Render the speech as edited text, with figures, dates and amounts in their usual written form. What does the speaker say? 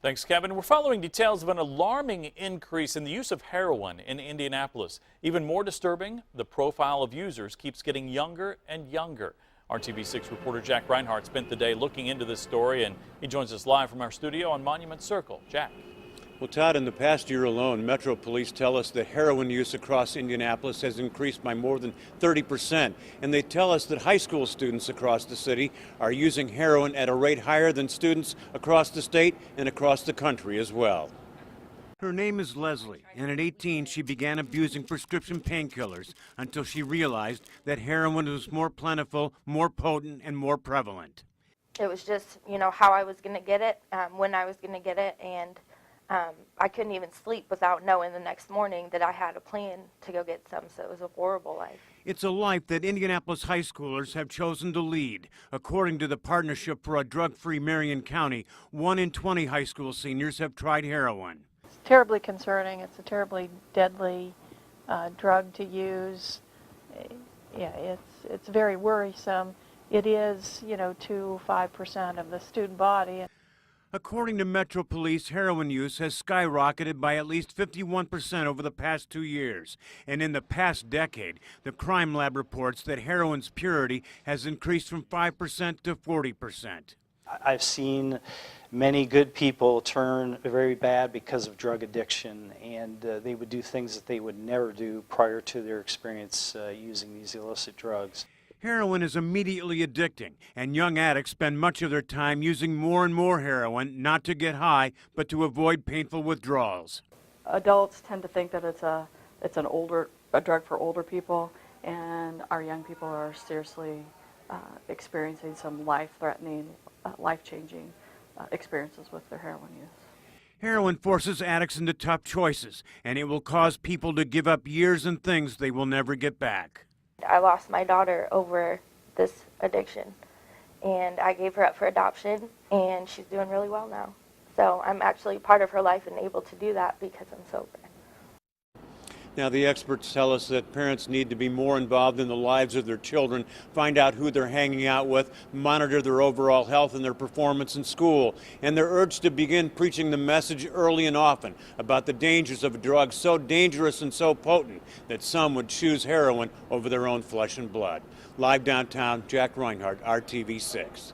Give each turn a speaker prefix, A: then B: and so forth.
A: Thanks, Kevin. We're following details of an alarming increase in the use of heroin in Indianapolis. Even more disturbing, the profile of users keeps getting younger and younger. Our TV6 reporter Jack Reinhardt spent the day looking into this story, and he joins us live from our studio on Monument Circle. Jack.
B: Well, Todd, in the past year alone, Metro Police tell us that heroin use across Indianapolis has increased by more than 30%. And they tell us that high school students across the city are using heroin at a rate higher than students across the state and across the country as well. Her name is Leslie, and at 18 she began abusing prescription painkillers until she realized that heroin was more plentiful, more potent, and more prevalent.
C: It was just, how I was going to get it, when I was going to get it, and I couldn't even sleep without knowing the next morning that I had a plan to go get some, so it was a horrible life.
B: It's a life that Indianapolis high schoolers have chosen to lead. According to the Partnership for a Drug-Free Marion County, 1 in 20 high school seniors have tried heroin.
D: It's terribly concerning. It's a terribly deadly drug to use. Yeah, it's very worrisome. It is, 2-5% of the student body.
B: According to Metro Police, heroin use has skyrocketed by at least 51% over the past 2 years. And in the past decade, the crime lab reports that heroin's purity has increased from 5% to 40%.
E: I've seen many good people turn very bad because of drug addiction, and they would do things that they would never do prior to their experience using these illicit drugs.
B: Heroin is immediately addicting, and young addicts spend much of their time using more and more heroin, not to get high, but to avoid painful withdrawals.
F: Adults tend to think that it's a drug for older people, and our young people are seriously experiencing some life-threatening, life-changing experiences with their heroin use.
B: Heroin forces addicts into tough choices, and it will cause people to give up years and things they will never get back.
C: I lost my daughter over this addiction, and I gave her up for adoption, and she's doing really well now. So I'm actually part of her life and able to do that because I'm sober.
B: Now, the experts tell us that parents need to be more involved in the lives of their children, find out who they're hanging out with, monitor their overall health and their performance in school. And they're urged to begin preaching the message early and often about the dangers of a drug so dangerous and so potent that some would choose heroin over their own flesh and blood. Live downtown, Jack Reinhardt, RTV6.